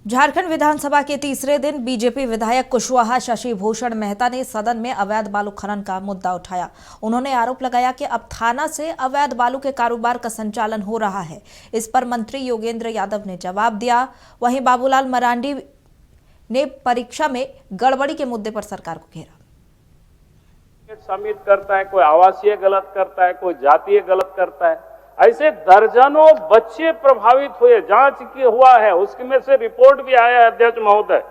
झारखंड विधानसभा के तीसरे दिन बीजेपी विधायक कुशवाहा शशि भूषण मेहता ने सदन में अवैध बालू खनन का मुद्दा उठाया। उन्होंने आरोप लगाया कि अब थाना से अवैध बालू के कारोबार का संचालन हो रहा है। इस पर मंत्री योगेंद्र यादव ने जवाब दिया। वहीं बाबूलाल मरांडी ने परीक्षा में गड़बड़ी के मुद्दे पर सरकार को घेरा। समित करता है, कोई आवासीय गलत करता है, कोई जातीय गलत करता है। ऐसे दर्जनों बच्चे प्रभावित हुए, जांच की हुआ है, उसमें से रिपोर्ट भी आया है अध्यक्ष महोदय।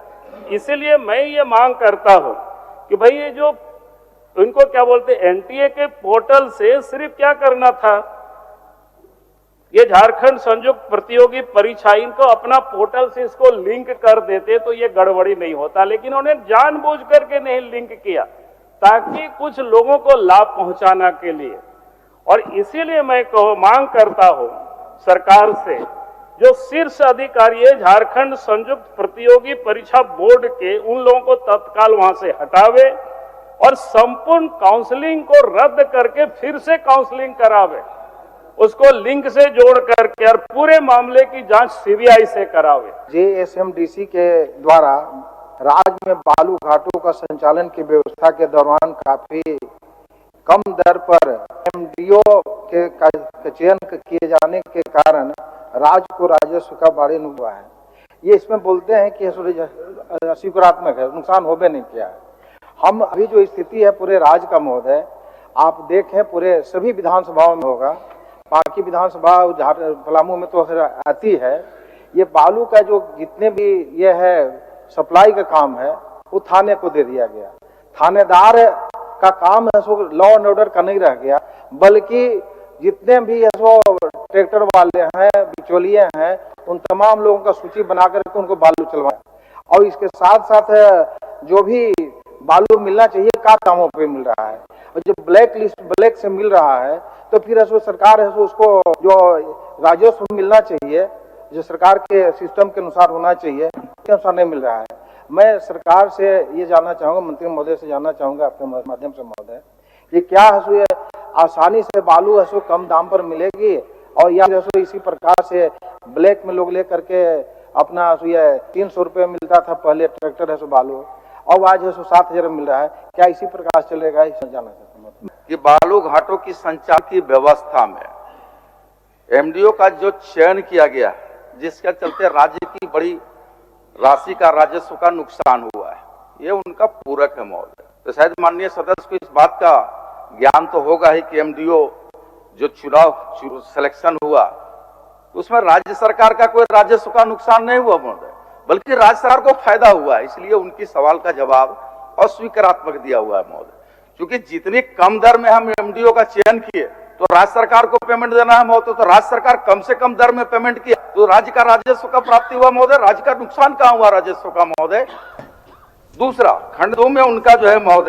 इसलिए मैं ये मांग करता हूं कि भाई ये जो इनको क्या बोलते हैं एनटीए के पोर्टल से सिर्फ क्या करना था, ये झारखंड संयुक्त प्रतियोगी परीक्षा इनको अपना पोर्टल से इसको लिंक कर देते तो ये गड़बड़ी नहीं होता, लेकिन उन्हें जानबूझ करके नहीं लिंक किया ताकि कुछ लोगों को लाभ पहुंचाना के लिए। और इसीलिए मैं मांग करता हूं सरकार से, जो शीर्ष अधिकारी है झारखंड संयुक्त प्रतियोगी परीक्षा बोर्ड के, उन लोगों को तत्काल वहां से हटावे और संपूर्ण काउंसलिंग को रद्द करके फिर से काउंसलिंग करावे, उसको लिंक से जोड़ करके और पूरे मामले की जांच सीबीआई से करावे। जेएसएमडीसी के द्वारा राज्य में बालू घाटों का संचालन की व्यवस्था के दौरान काफी कम दर पर एमडीओ के चयन किए जाने के कारण राज्य को राजस्व का भारी नुकसान हुआ है। ये इसमें बोलते हैं कि सकारात्मक है, नुकसान हो भी नहीं किया है। हम अभी जो स्थिति है पूरे राज्य का महोदय, आप देखें पूरे सभी विधानसभाओं में होगा, बाकी विधानसभा पलामू में तो आती है। ये बालू का जो जितने भी ये है सप्लाई का काम है वो थाने को दे दिया गया। थानेदार का काम है सो लॉ एंड ऑर्डर का नहीं रह गया, बल्कि जितने भी सो ट्रैक्टर वाले हैं, बिचौलिए हैं, उन तमाम लोगों का सूची बना करके उनको बालू चलवाया। और इसके साथ साथ जो भी बालू मिलना चाहिए का दामों पे मिल रहा है, और जो ब्लैक से मिल रहा है तो फिर ऐसो सरकार है सो उसको जो राजस्व मिलना चाहिए, जो सरकार के सिस्टम के अनुसार होना चाहिए, के अनुसार नहीं मिल रहा है। मैं सरकार से ये जानना चाहूंगा, मंत्री महोदय से जानना चाहूंगा आपके माध्यम से महोदय, कि क्या है ये आसानी से बालू है कम दाम पर मिलेगी, और या इसी प्रकार से ब्लैक में लोग ले करके अपना 300 रुपये मिलता था पहले ट्रैक्टर है सो बालू, और आज है 7,000 मिल रहा है, क्या इसी प्रकार चलेगा? इसे जानना चाहता हूँ कि बालू घाटों की संचालन की व्यवस्था में एमडीओ का जो चयन किया गया है, जिसके चलते राज्य की बड़ी राशि का राजस्व का नुकसान हुआ है, ये उनका पूरक है महोदय। तो शायद माननीय सदस्य को इस बात का ज्ञान तो होगा ही कि एमडीओ जो चुनाव सिलेक्शन हुआ तो उसमें राज्य सरकार का कोई राजस्व का नुकसान नहीं हुआ महोदय, बल्कि राज्य सरकार को फायदा हुआ है। इसलिए उनकी सवाल का जवाब अस्वीकारात्मक दिया हुआ है महोदय। क्योंकि जितनी कम दर में हम एमडीओ का चयन किए तो राज्य सरकार को पेमेंट देना है महोदय, तो राज्य सरकार कम से कम दर में पेमेंट किया तो राज्य का राजस्व का प्राप्ति हुआ महोदय, राज्य का नुकसान कहां हुआ राजस्व का महोदय। दूसरा खंड 2 में उनका जो है महोदय